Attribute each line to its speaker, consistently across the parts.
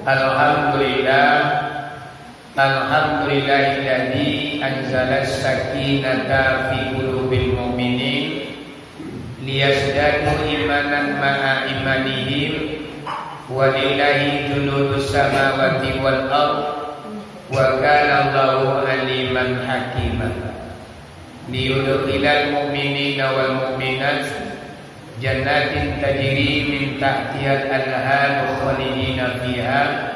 Speaker 1: Alhamdulillahilladzi anzala as-sakinata fi qulubil mu'minin liyazdadu imanan ma'a imanihim walillahi junudus samawati wal ardh wa kana Allahu aliman hakiman liyudkhilal mu'minina wal mu'minat jannatin tajri min tahtiha al-anhar khalidina fiha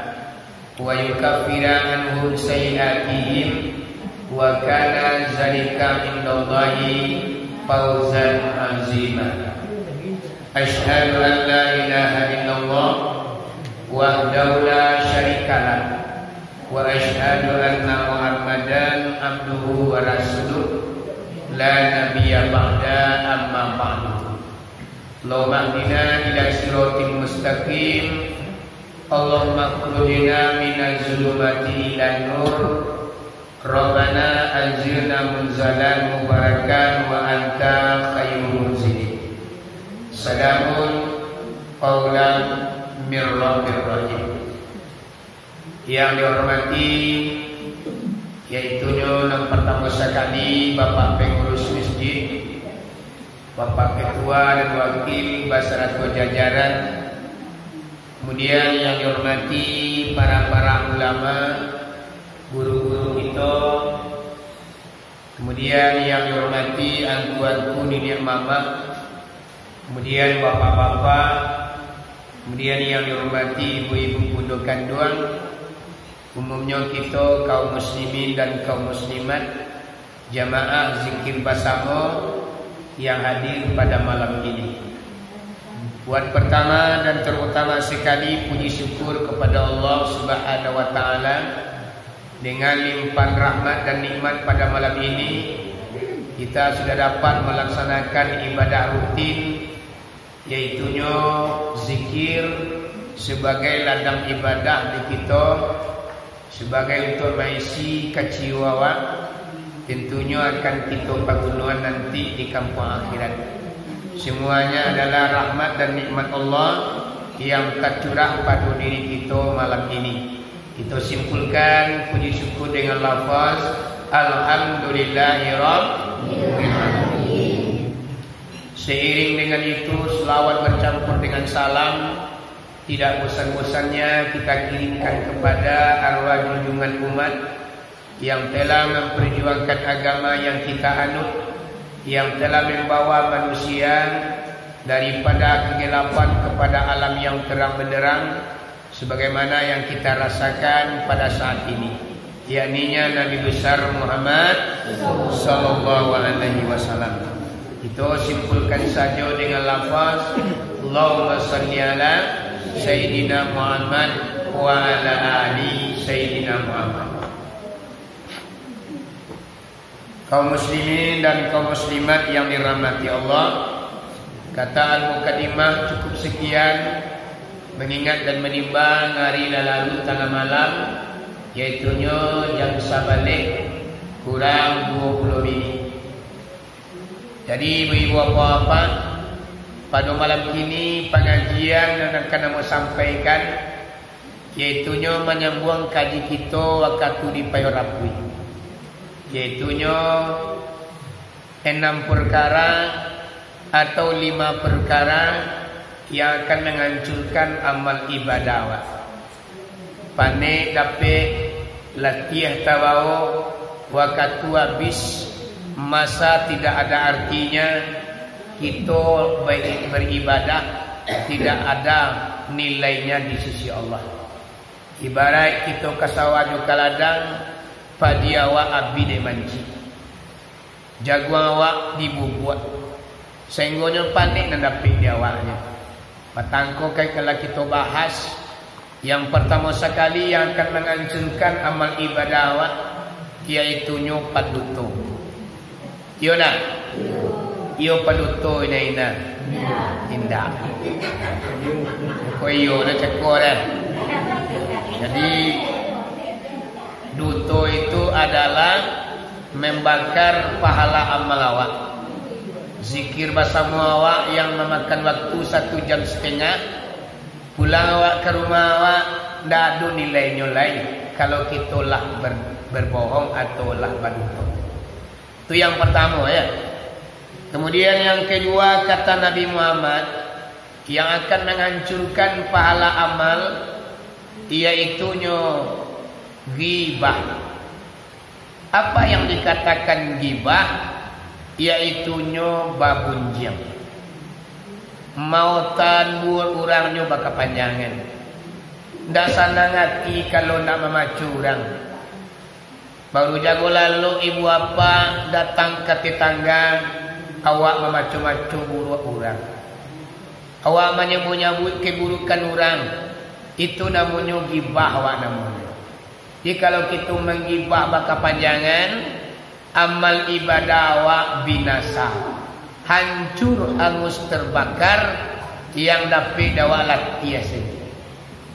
Speaker 1: wa yukaffira anhum sayyi'atihim wa kana zalika indallahi fawzan azima. Asyhadu an la ilaha illallah wahdahu la syarikalah wa asyhadu anna Muhammadan abduhu wa rasuluh la nabiyya ba'da amma ba'du. Allahumma hdina ila siratal mustaqim. Allahumma khudina minaz zulumati ilan nur. Rabbana anzilna munzalan mubarakan wa anta khairul munzilin. Salamun qawlan mir rabbir rahim. Yang dihormati yaitunya yang pertama sekali Bapak Pengurus Masjid, Bapak Ketua dan Wakil Basaratul Jajaran, kemudian yang dihormati para ulama, guru-guru kita, kemudian yang dihormati angkuanku Nini Mama, kemudian bapak-bapak, kemudian yang dihormati ibu-ibu pondok kanduan, umumnya kita kaum muslimin dan kaum muslimat, jamaah zikir bersama yang hadir pada malam ini. Buat pertama dan terutama sekali puji syukur kepada Allah Subhanahu wa taala dengan limpahan rahmat dan nikmat pada malam ini kita sudah dapat melaksanakan ibadah rutin, yaitunya zikir sebagai ladang ibadah di kita, sebagai untuk mengisi kejiwaan tentunya akan kita pagunuan nanti di kampung akhirat. Semuanya adalah rahmat dan nikmat Allah yang tercurah pada diri kita malam ini. Kita simpulkan puji syukur dengan lafaz Alhamdulillahirrabbilalamin. Seiring dengan itu selawat bercampur dengan salam tidak bosan-bosannya kita kirimkan kepada arwah junjungan umat yang telah memperjuangkan agama yang kita anut, yang telah membawa manusia daripada kegelapan kepada alam yang terang benderang sebagaimana yang kita rasakan pada saat ini, yakninya Nabi besar Muhammad sallallahu alaihi wasallam. Itu simpulkan saja dengan lafaz Allahumma shalli ala sayyidina Muhammad wa ala ali sayyidina Muhammad. Kaum muslimin dan kaum muslimat yang dirahmati Allah, kata al-muqaddimah cukup sekian mengingat dan menimbang hari lalu tengah malam, yaitunya jam sabalik kurang 20 minit. Jadi ibu-ibu apa-apa, pada malam ini pengajian yang akan mau sampaikan yaitunya menyambung kaji kita waktu di Payorapui, yaitunya 6 perkara atau 5 perkara yang akan menghancurkan amal ibadah. Pane dapet latih tawau waktu habis masa tidak ada artinya kita baik beribadah, tidak ada nilainya di sisi Allah. Ibarat kita kasawan ke ladang padi awak abi de manci, jaguang awak dibubuat, sehinggonya panik dan dapat di awaknya. Patangko kai kalau kita bahas yang pertama sekali yang akan menghancurkan amal ibadah awak, yaitu paduto. Iyo nak? Iyo paduto ina indah. Ko iyo na cekor dah. Jadi duto itu adalah membakar pahala amal awak. Zikir bersama awak yang memakan waktu 1,5 jam, pulang awak ke rumah awak ndak ada nilainya lain kalau kita lah berbohong atau lah berdusta. Itu yang pertama ya. Kemudian yang kedua kata Nabi Muhammad, yang akan menghancurkan pahala amal iaitunya ghibah. Apa yang dikatakan ghibah? Iaitunya babunjang. Mautan buat orangnya bakal panjangan. Ndak senang hati kalau nak memacu orang. Baru jago lalu ibu apa datang ke tetangga, awak memacu-macu buruk orang. Awak menyebut-nyebut keburukan orang. Itu namanya ghibah awak namanya. Jadi kalau kita menggibah bakal panjangan, amal ibadah awak binasa. Hancur, hangus, terbakar, yang dapat awak latih saja.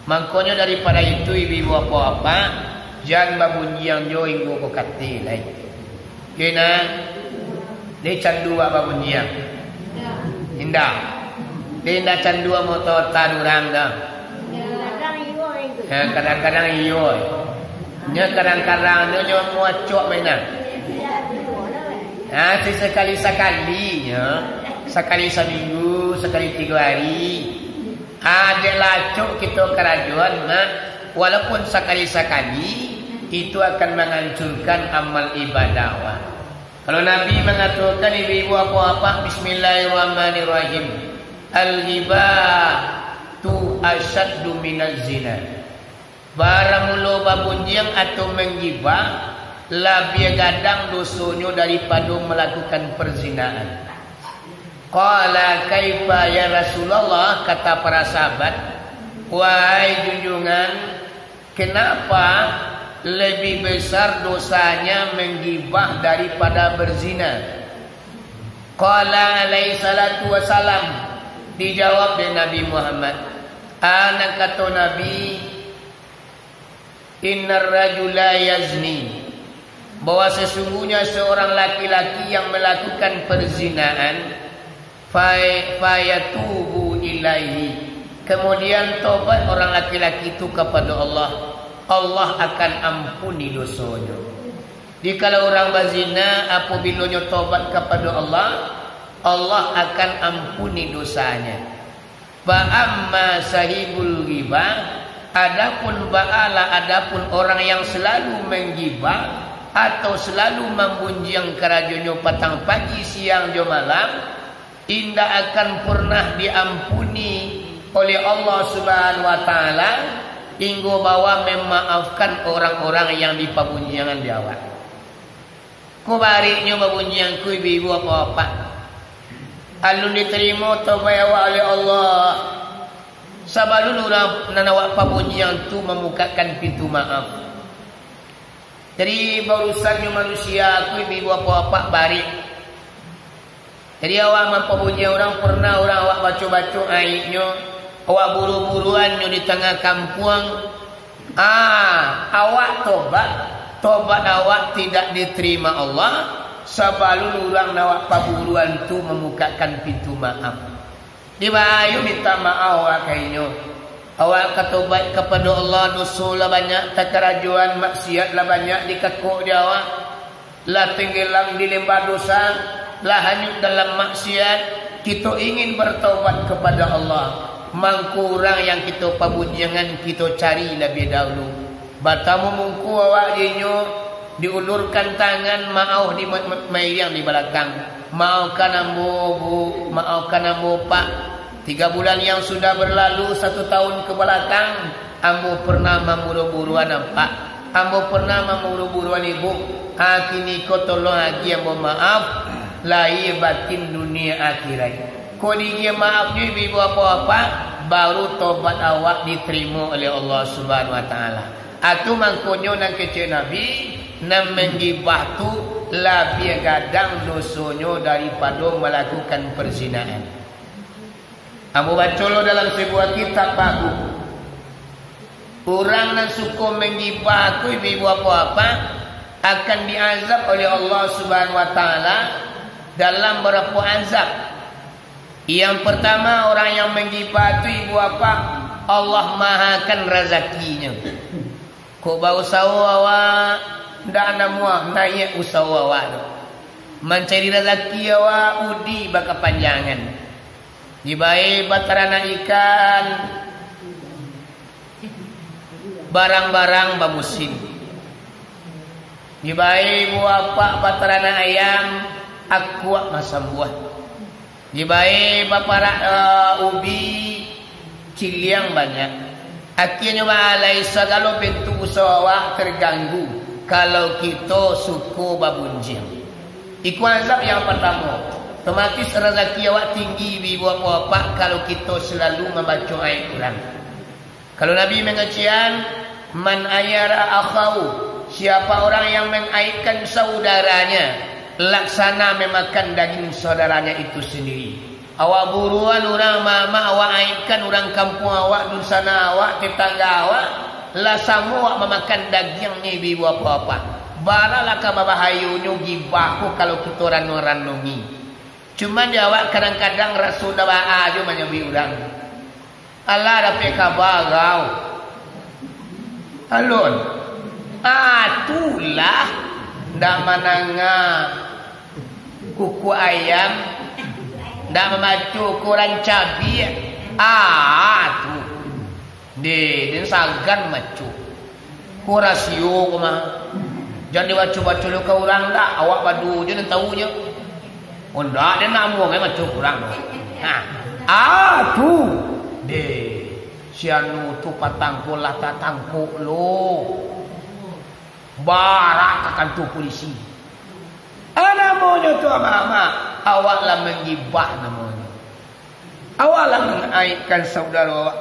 Speaker 1: Makanya daripada itu ibu apa-apa, jangan babunjiang jo inggo ko kati lai. Kena dia candu babunjiang. Indah. Dia indah candu motor tanurang dah. Kadang-kadang iyo. Nya kadang-kadang dia mau cok mainan. Sekali-sekali ya. Sekali seminggu, sekali 3 hari. Ada lacuk kita kerajaan, walaupun sekali-sekali itu akan menghancurkan amal ibadah. Kalau Nabi mengatakan ibu-ibu apa-apa, bismillahirrahmanirrahim. Al-ghibatu asyaddu minaz zina. Barang mulo babunjiang atau menggibah lebih gadang dosanya daripada melakukan perzinaan. Qala kaifa ya Rasulullah, kata para sahabat, wahai junjungan, kenapa lebih besar dosanya menggibah daripada berzina? Qala alaihi salatu wassalam, dijawab oleh Nabi Muhammad, anak kata Nabi, innar rajula yazni, bahwa sesungguhnya seorang laki-laki yang melakukan perzinaan, fayatubu ilaihi, kemudian tobat orang laki-laki itu kepada Allah, Allah akan ampuni dosanya. Jadi kalau orang berzina apabila tobat kepada Allah, Allah akan ampuni dosanya. Fa amma sahibul ghibah, adapun orang yang selalu menggibah atau selalu membunjiang kerajaannya petang pagi siang dan malam, tidak akan pernah diampuni oleh Allah Subhanahu wa taala hingga bahwa memaafkan orang-orang yang dipabunjiangan di awal. Kubariknya babunjiangku ibu-ibu apa-apa, alun diterima taubat oleh Allah. Sabalun orang nanawak pabunjiang tu memukakan pintu maaf. Jadi barusannya manusia aku ibu apa-apa barik. Jadi awak mempunyai orang pernah orang awak baca-baca aibnya, awak buru-buruannya di tengah kampung. Awak tobat awak tidak diterima Allah. Sebelum orang awak paburuan tu memukakan pintu maaf. Di bayu minta maaf awak kayaknya. Awak katobat kepada Allah, dosa lah banyak, takarajuan maksiat lah banyak dikekuk di awak. Lah tenggelam di lembah dosa, lah hanyut dalam maksiat. Kita ingin bertaubat kepada Allah. Mangkurang yang kita pabunjangan kita cari lebih dahulu. Batamu mungku awak dinyo, diulurkan tangan maaf di mayang di belakang. Maafkan ambo bu, maafkan ambo pak. 3 bulan yang sudah berlalu, 1 tahun ke belakang, ambo pernah memburu-buruan nampak, ambo pernah memburu-buruan ibu. Kini kau tolong lagi ambo maaf, lahir batin dunia akhirat. Kau dia maafnya ibu apa-apa, baru tobat awak diterima oleh Allah Subhanahu Wa Taala. Atu mangkonyo nang kecil Nabi, nam menggibah tu lebih gadang dosonyo daripada melakukan perzinaan. Abu baca lo dalam sebuah kitab bagus. Orang yang suka menggibah aku ibu apa-apa akan diazab oleh Allah Subhanahu Wa Taala dalam beberapa azab. Yang pertama, orang yang menggibah itu ibu apa Allah mahakan rezakinya. Ko ba usaha awak ndak ana muah naik usaha awak. Mencari rezeki awak udi baka panjangan. Dibae batarana ikan barang-barang bamusim. Dibae buah pak batarana ayam aqua masam buah. Dibae bapara ubi ciliang banyak. Akhirnya balai segala bentuk usaha terganggu kalau kita suku babunjing. Iku azab yang pertama. Otomatis rezeki awak tinggi bi bapak kalau kita selalu membaca ayat Quran. Kalau Nabi mengajian man ayara akhahu, siapa orang yang mengaitkan saudaranya laksana memakan daging saudaranya itu sendiri. Awak buruan orang mama awak aitkan orang kampung awak dusana awak tetangga awak lah sama awak memakan daging ni bibu apa-apa. Baralah ka babahayunyo gibahku kalau kita ranung-ranungi. Cuma dia awak kadang-kadang rasul daa aja menyabi urang. Allah dapat kabar kau. Alun. Itulah ndak mananga kuku ayam ndak memacu ukuran cabai. Tu de sagan macu ku rasio ku mah jangan dibaca-baca lu ke orang dah awak padu je nan tahunya oh ndak dia nak muang macu kurang tu de sianu tu patangku lah tatangku lo barak akan tu polisi. Namanya tu ama-ama awaklah menggibah namanya. Awaklah mengaitkan saudara awak.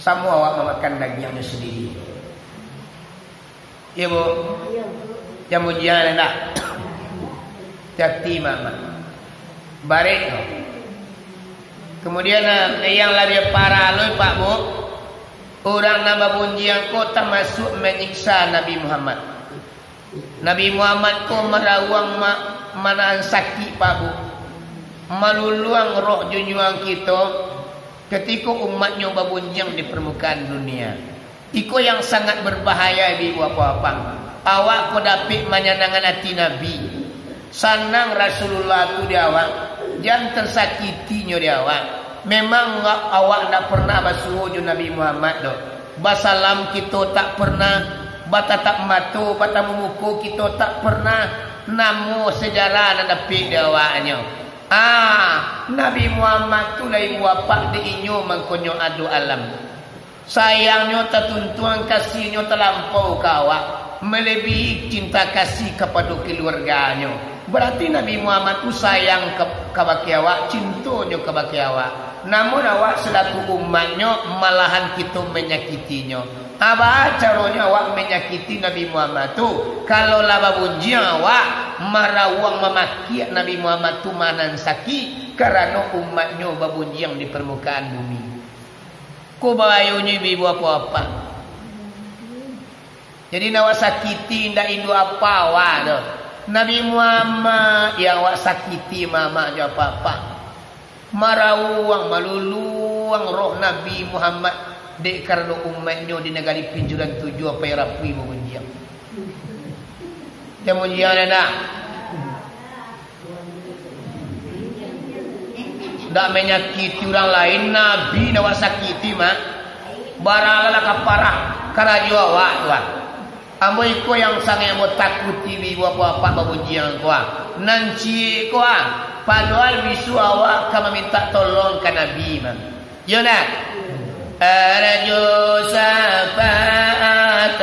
Speaker 1: Semua awak memakan dagingnya sendiri. Ya bu, yang ujian nak jati mama. Barik. Kemudian yang lebih parah loh Pak Bu, orang nama bunjian kota masuk menyiksa Nabi Muhammad. Nabi Muhammad ko merawang manaan sakit Pak Bu, meluluang roh junjungan kita ketika umatnya babunjang di permukaan dunia. Iko yang sangat berbahaya di apa-apa. Awak ko dapat menyenangkan hati Nabi. Sanang Rasulullah tu dia awak, jangan tersakitinya dia awak. Memang awak tak pernah basuh Nabi Muhammad doh. Basalam kita tak pernah. Bata tak matu, bata memuku kita tak pernah namu sejarah dan dapat dawanya. Nabi Muhammad tu lah ibu bapa diinyo mangkonyo adu alam. Sayangnya tertuntuan kasihnya terlampau kawak melebihi cinta kasih kepada keluarganya. Berarti Nabi Muhammad tu sayang ke awak, cintanya ke awak. Namun awak selaku umatnya malahan kita menyakitinya. Apa caranya awak menyakiti Nabi Muhammad tu? Kalau laba bunji awak marawang memaki Nabi Muhammad tu manan sakit kerana umatnya babunji yang di permukaan bumi. Ku bayunya ibu apa-apa. Jadi awak sakiti ndak indu apa awak tu. Nabi Muhammad yang awak sakiti mama je apa-apa. Marawang maluluang roh Nabi Muhammad dek karena umatnya di negara pinjuran 7 apa yang rapi memujian. Dia mujian nak. Tak menyakiti orang lain. Nabi nak sakiti mah. Baranglah kaparah. Karena jua awak tuan. Ambo iko yang sangat ambo takuti ibu apa-apa memujian kuah. Nanci kuah. Padahal bisu awak kami minta tolong ke Nabi mah. Ya nak. Arju syafaat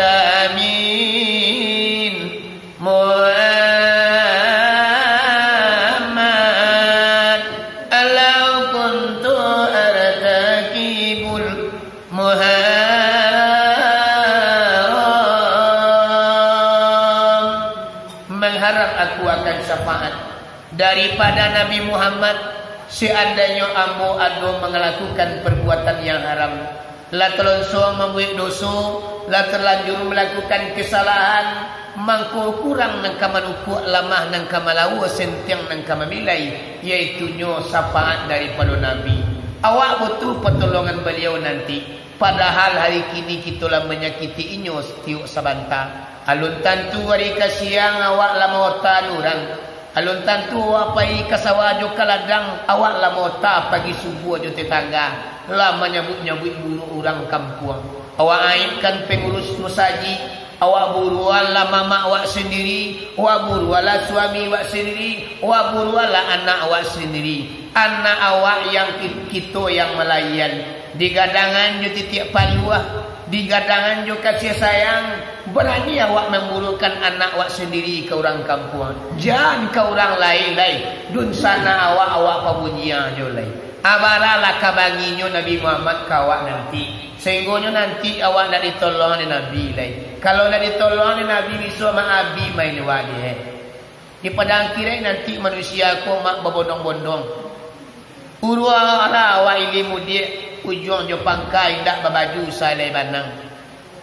Speaker 1: amin Muhammad alau kuntu artakibul muharram. Mengharap aku akan syafaat daripada Nabi Muhammad seandainya ambo ado melakukan perbuatan yang haram, la terlangsung membuat dosa, la terlanjur melakukan kesalahan, mangko kurang nang kamanuku lamah nang kamalau sentiang nang kamamilai, yaitu nyo syafaat daripada Nabi. Awak butuh pertolongan beliau nanti. Padahal hari kini kita lah menyakiti inyo setiuk sabanta. Alun tantu hari kasiang awak lah mota lurang. Alun tantu awak pai kasawajo kaladang awak lah mota pagi subuh jo tetangga. Lah menyambut-nyambut buruk orang kampung. Awak aibkan pengurus musaji. Awak buruan lah mama awak sendiri. Awak buruan lah suami awak sendiri. Awak buruan lah anak awak sendiri. Anak awak yang kita yang melayan. Digadangan jo titiak paluah. Digadangan jo kasih sayang. Berani awak memburukan anak awak sendiri ke orang kampung. Jangan ke orang lain-lain. Dun sana awak pabunya jo lain. Abaralah kabanginyo Nabi Muhammad kawak nanti. Sehingga nanti awak nak ditolong oleh Nabi lain. Kalau nak ditolong oleh Nabi bisa ma'abi main wadi. Di padang kira nanti manusia ko mak berbondong-bondong. Urua ala awak ilimu dia ujung jo pangkai dak babaju salai banang.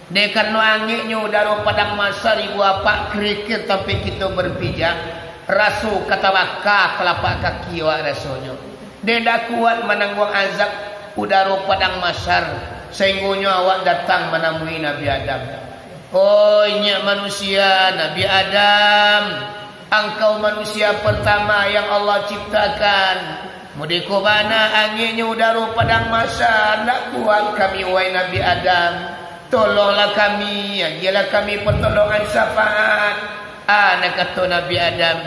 Speaker 1: Dia karena angitnya udara padang masa ribu apa kerikir sampai kita berpijak. Rasu kata wakah telapak kaki awak rasanya. Dia dah kuat menanggung azab udara padang masar. Sehingga awak datang menemui Nabi Adam. Oh nyak manusia Nabi Adam, engkau manusia pertama yang Allah ciptakan. Mudiko bana anginnya udara padang masar. Nak kuat kami wahai Nabi Adam. Tolonglah kami. Ajalah kami pertolongan syafaat. Nak kata Nabi Adam,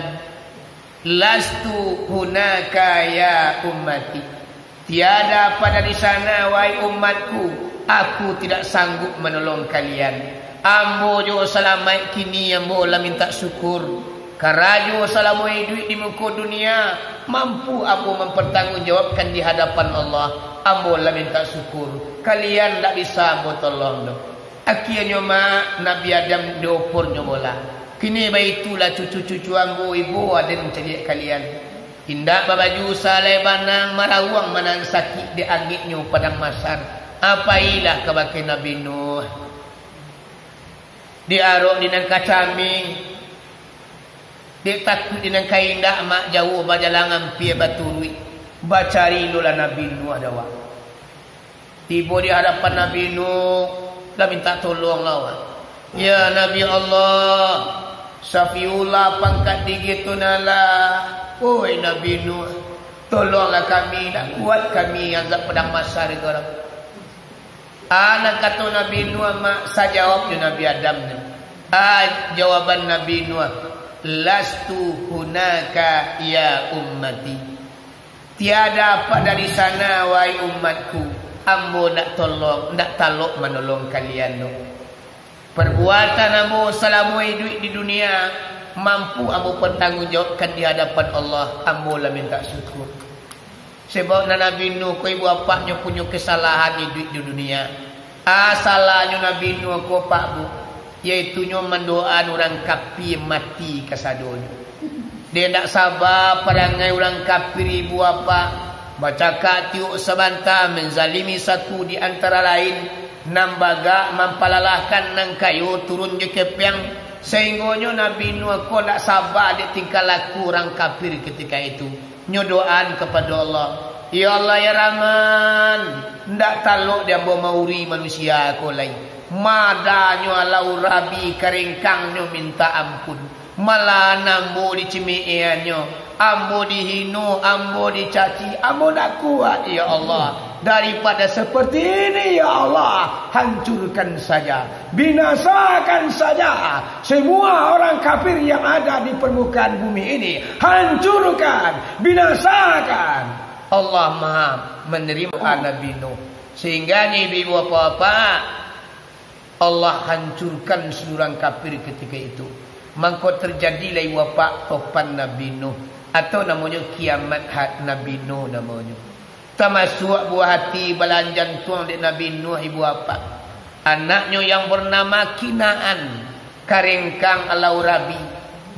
Speaker 1: lastu hunaka ya ummati. Tiada pada di sana wahai umatku, aku tidak sanggup menolong kalian. Ambo jo selamat kini ambo lah minta syukur. Karajo salamoi duit di muka dunia, mampu aku mempertanggungjawabkan di hadapan Allah. Ambo lah minta syukur. Kalian tak bisa ambo tolong do. Akhirnya mak Nabi Adam diopurnya bola. Kini baitulah cucu-cucu ambo ibu ada mencari kalian. Tindak babaju salai banang marawang manang sakit di angitnya padang masar. Apailah kebakai Nabi Nuh. Diarok di nang kacaming. Dia takut di nang kaindak mak jauh bajalangan pia baturui. Bacari lola Nabi Nuh adawa. Tiba di hadapan Nabi Nuh. Dah minta tolong lawan. Ya Nabi Allah. Safiullah pangkat digitu nala. Oi Nabi Nuh, tolonglah kami, nak kuat kami azab padang masar itu orang. Anak kata Nabi Nuh mak sajawab je Nabi Adam. Jawaban Nabi Nuh, lastu hunaka ya ummati. Tiada pada di sana wahai umatku. Ambo nak tolong, nak talok menolong kalian no. Perbuatan ambo salamoi duit di dunia. Mampu ambo pertanggungjawabkan di hadapan Allah. Ambo lah minta syukur. Sebab Nabi Nuh ko ibu bapaknya punya kesalahan di dunia. Salahnya Nabi Nuh ko pak bu, iaitu nya mendoaan orang kafir mati kasadonya. Dia tak sabar perangai orang kafir ibu bapa. Baca katiuk sebanta menzalimi satu di antara lain. Nambaga mempalalahkan nang kayu turun je kepiang. Sehingga Nabi Nuh ko tak sabar dia tingkah laku orang kafir ketika itu. Nyodoan kepada Allah. Ya Allah ya Rahman, ndak taluk dia mauri manusia ko lain. Madanyo alau rabi keringkangnya minta ampun. Malah nambo dicemiannya. Ambo dihino, ambo dicaci, ambo nak kuat ya Allah. Daripada seperti ini ya Allah, hancurkan saja, binasakan saja semua orang kafir yang ada di permukaan bumi ini. Hancurkan, binasakan. Allah Maha menerima Nabi Nuh. Sehingga ibu apa-apa Allah hancurkan seluruh kafir ketika itu. Maka terjadilah wafat topan Nabi Nuh, atau namanya kiamat Nabi Nuh namanya. Termasuk buah hati balanjan tuang di Nabi Nuh ibu apa? Anaknya yang bernama Kinaan, karingkang alau rabi,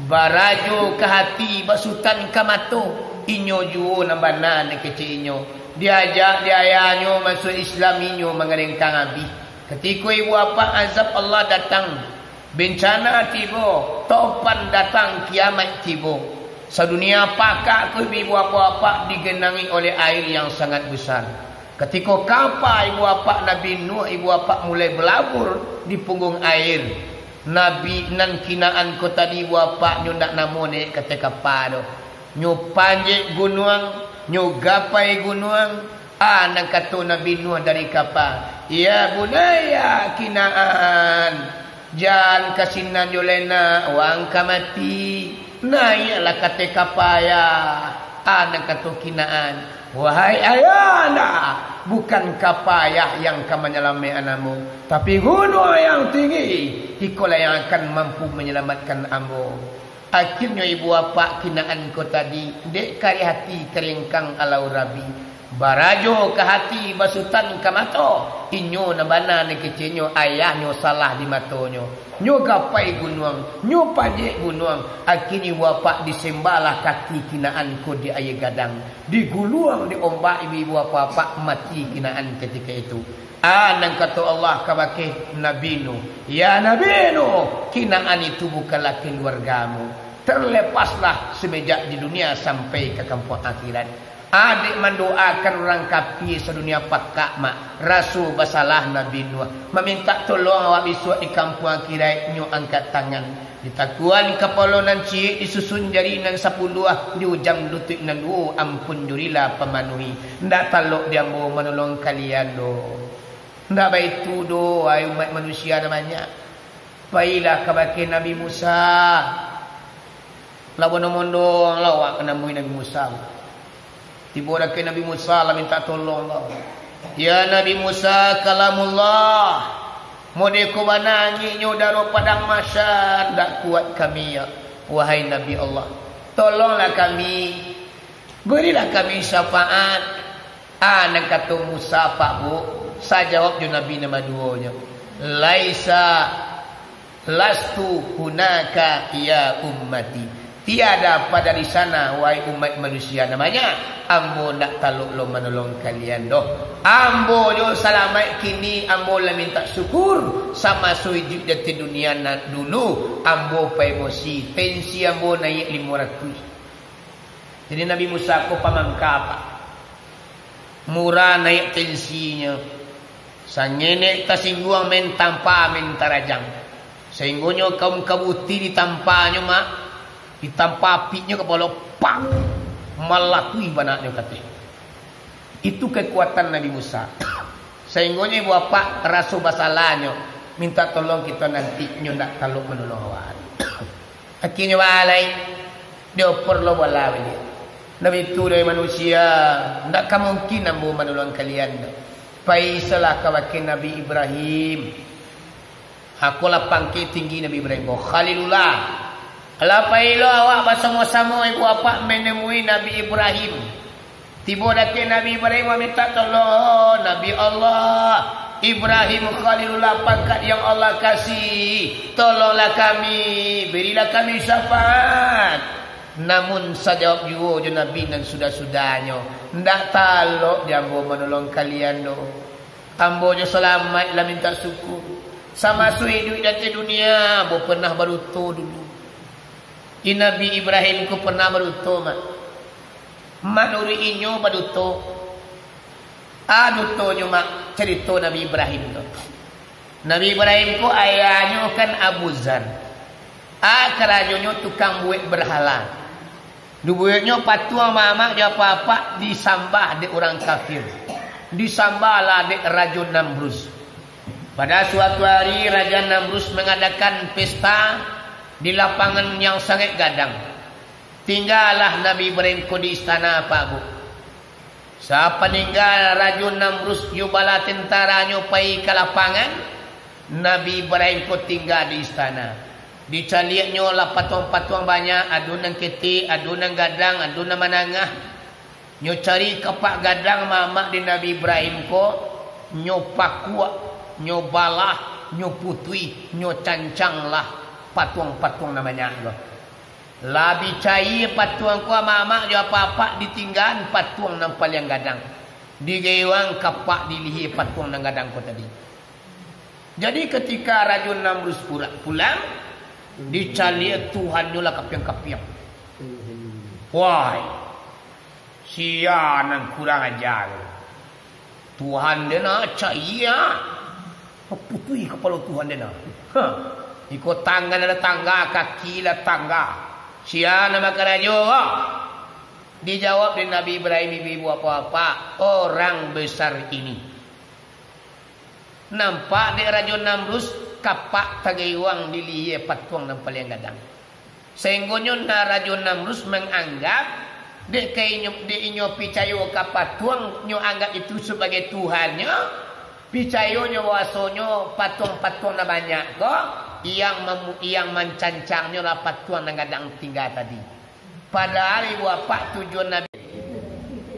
Speaker 1: barajo ke hati basutan kamato, inyo juo nambana ne kecil inyo. Diajak dia ayahnya masuk Islam inyo mengeringkang abi. Ketika ibu apa azab Allah datang, bencana tiba, topan datang, kiamat tiba. Sedunia pakak ke ibu bapa digenangi oleh air yang sangat besar. Ketika kapal ibu bapa Nabi Nuh, ibu bapa mulai berlabur di punggung air. Nabi nan kinaan ko tadi ibu bapa nyo ndak namone ketika pado. Nyo panjek gunung, nyo gapai gunung. Nang kata Nabi Nuh dari kapal. Ya bunaya kinaan. Jangan kasinan yolena wang kamati. Naiklah kata kapaya. Nang kata kinaan. Wahai ayana, bukan kapayah yang akan menyelamatkan ambo, tapi gunung yang tinggi, ikolah yang akan mampu menyelamatkan ambo. Akhirnya ibu bapa kinaan ko tadi, dek kari hati keringkang alau rabi. Barajo ke hati basutan ke mato. Inyo na bana ni kecilnya ayahnya salah di matonyo. Nyo gapai gunung, nyo pajek gunung. Akhirnya bapak disembalah kaki kinaan ko di air gadang. Diguluang di ombak ibu bapak mati kinaan ketika itu. Nang kata Allah kabake Nabi Nuh. Ya Nabi Nuh, kinaan itu bukanlah keluargamu. Terlepaslah semenjak di dunia sampai ke kampung akhirat. Adik mendoakan orang kafir sedunia pakak mak rasul basalah Nabi Nuh meminta tolong awak besok di kampung akhirat nyo angkat tangan ditakuan kepala nan cik disusun jari nan 10 di ujang lutut nan ampun jurilah pemanuhi ndak talok dia mau menolong kalian do ndak baik tu do ai umat manusia namanya pailah kabake Nabi Musa lawan mondong lawak kena mui Nabi Musa. Tiba ke Nabi Musa lah minta tolong lah. Ya Nabi Musa kalamullah. Mode ko banangi nyo daro padang masyar. Tak kuat kami ya. Wahai Nabi Allah. Tolonglah kami. Berilah kami syafaat. Nang kata Musa Pak Bu. Saya jawab je Nabi nama duanya. Lastu hunaka ya ummati. Tiada pada di sana wahai umat manusia namanya ambo nak taluk lo menolong kalian doh. Ambo yo selamat kini ambo la minta syukur sama sujud di dunia nak dulu ambo pa emosi tensi ambo naik 500. Jadi Nabi Musa ko pamangka apa? Murah naik tensinya. Sangene tasingguang men tanpa men tarajang. Sehinggonyo kaum kabuti ditampanya mak ditampa apinya kepala pang melatui banaknya kata. Itu kekuatan Nabi Musa. Sehingga ibu bapak rasul basalahnya minta tolong kita nanti ndak taluk menolong awak. Akhirnya walai dia perlu walai dia. Nabi itu dari manusia ndak mungkin ambo menolong kalian. Paisalah kawakin Nabi Ibrahim. Akulah pangkit tinggi Nabi Ibrahim. Khalilullah. Alapailo awak bersama-sama ibu bapa menemui Nabi Ibrahim. Tiba dake Nabi Ibrahim minta tolong Nabi Allah. Ibrahim Khalilullah pangkat yang Allah kasih. Tolonglah kami, berilah kami syafaat. Namun sajawab juga je Nabi dan sudah-sudahnya. Ndak talok dia ambo menolong kalian do. Ambo je selamat lah minta syukur. Sama hidup di dunia, ambo pernah baruto dulu. Nabi Ibrahim ku pernah baruto mak. Manuri inyo baruto. Duto nyo mak cerita Nabi Ibrahim tu. Nabi Ibrahim ku ayahnya kan Abu Zar. Kerajonyo tukang buat berhala. Dubuatnya patuang mama dia apa-apa disambah di orang kafir. Disambahlah di Raja Namrus. Pada suatu hari Raja Namrus mengadakan pesta di lapangan yang sangat gadang. Tinggallah Nabi Ibrahim ko di istana Pak Bu. Saat peninggal Raja Namrus jubala tentaranya pai ke lapangan, Nabi Ibrahim ko tinggal di istana. Dicaliaknya lah patuang-patuang banyak, adunan keti, adunan gadang, adunan manangah. Nyo cari kepak gadang mamak di Nabi Ibrahim ko, nyo pakua, nyo balah, nyo putui, nyo cancang lah. Patuang-patuang namanya Allah. Labi cair patuang ko mama dia apa-apa ditinggal patuang nampal yang gadang. Digewang kapak dilihi patuang nang gadang ko tadi. Jadi ketika Raja Namrus pulang dicali Tuhan nyola kapiang-kapiang. Wah, sianan kurang ajar. Tuhan dia nak caya. Apa tu kepala Tuhan dia nak? Ikut tangan ada tangga, kaki ada tangga. Sianan makan rajo. Dijawab dari Nabi Ibrahim, ibu apa-apa, orang besar ini. Nampak dia Raja Namrus kapak tagai wang diliye patuang dan paling gadang. Sehingga na Raja Namrus menganggap dek inyo picayo kapatuang nyo anggap itu sebagai Tuhannya. Picayo nyo wasonyo patuang-patuang na banyak kok. Yang mencancangnya lah patuang dan gadang tinggal tadi. Padahal ibu apa tujuan Nabi.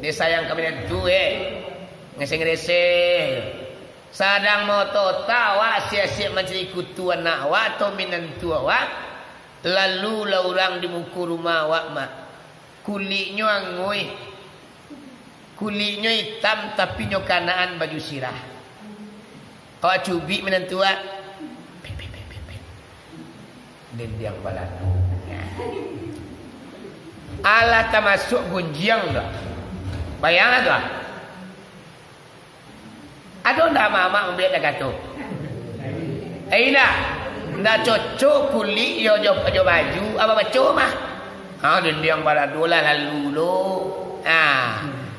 Speaker 1: Dia sayang kami tu ngeseng-ngeseng. Sadang moto tawa sia-sia majlis kutuan nak wa atau minantu wa. Lalu lah orang di muka rumah wa mak. Kulitnya angui. Kulitnya hitam tapi nyo kanaan baju sirah. Awak cubik menantu wa. Dendiang balatu. Alah tak masuk gunjiang dah. Bayang dah. Ada ndak mama membeli dah kata. Nak. Ndak cocok kulit yo baju apa baca mah. Dendiang balatu lah lalu lo.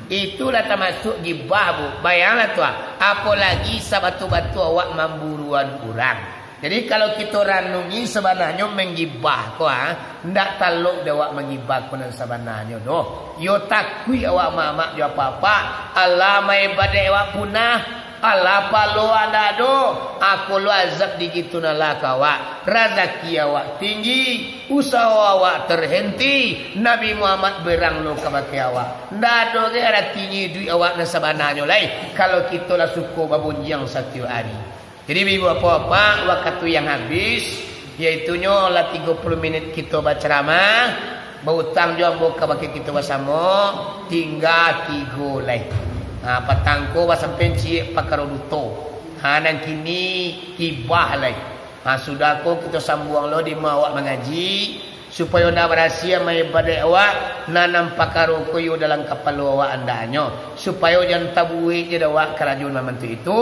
Speaker 1: Itulah termasuk gibah bu. Bayanglah tu. Apalagi sabatu-batu awak memburuan orang. Jadi kalau kita ranungi sebenarnya menggibah ko ndak taluk dia awak menggibah ko nan sebenarnya doh. Yo takui awak mama yo apa-apa. Allah mai badai awak punah. Allah palo anda do. Aku lu azab di gitu nalaka awak. Rezeki awak tinggi, usaha awak terhenti. Nabi Muhammad berang lo kabake awak. Ndak do ge ada tinggi duit awak nan sebenarnya lai. Kalau kita lah suku babunjang satu hari. Jadi ibu apa-apa waktu yang habis yaitunya lah 30 minit kita berceramah, berhutang juga buka bagi kita bersama tinggal 3 lagi. Patangko sampai cik pakaroduto. Dan kini ibah lagi. Sudah ko kita sambung lo di awak mengaji supaya anda berhasil mai badai awak nanam pakaro koyo dalam kapal awak andanya supaya jangan tabui je awak kerajaan mantu itu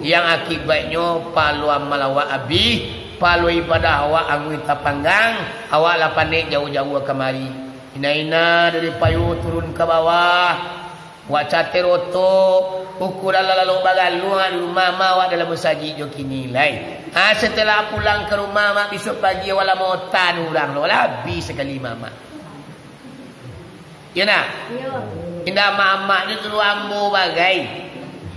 Speaker 1: yang akibatnya palu amal awak abi palu ibadah awak angui tapanggang awak lah panik jauh-jauh kemari ina-ina dari payu turun ke bawah wak cateroto ukuran lalu bagaluan rumah awak dalam masjid jo kini lai. Setelah pulang ke rumah mak besok pagi wala mau tan urang lo habis sekali mama. Ya nak? Ya. Indah mama ni tu ambo bagai.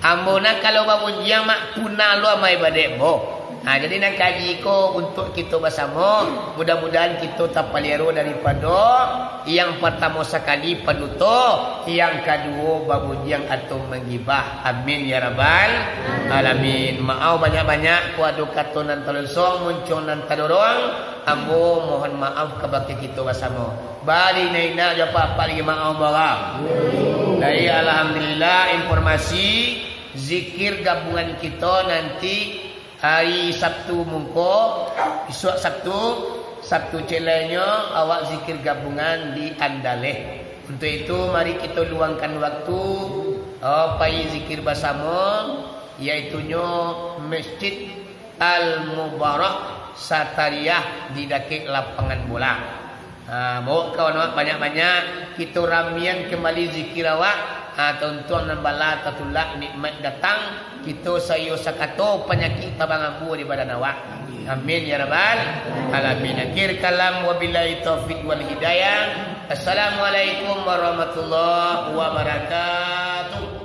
Speaker 1: Ambo nak kalau bangun jiang mak punah lo mai badek bo. Jadi nak kaji ko untuk kita bersama. Mudah-mudahan kita tak paliru daripada yang pertama sekali penutup, yang kedua babunjang atau menggibah. Amin ya rabbal alamin. Maaf banyak-banyak kuadu kata nan telesong muncul nan tadorong. Ambo mohon maaf kepada kita bersama. Bali naina japa apa lagi maaf barang. Dari alhamdulillah informasi zikir gabungan kita nanti hari Sabtu mungko, besok Sabtu celenya awak zikir gabungan di Andaleh. Untuk itu mari kita luangkan waktu pai zikir bersama yaitunya Masjid Al-Mubarak Satariah di Dakik Lapangan Bola. Mau kawan banyak-banyak kita ramian kembali zikir awak. Tuan-tuan dan bala tatulak nikmat datang kita sayo sakato penyakit tabang ambu di badan awak. Amin ya rabbal alamin. Akhir kalam wabillahi taufik wal hidayah. Assalamualaikum warahmatullahi wabarakatuh.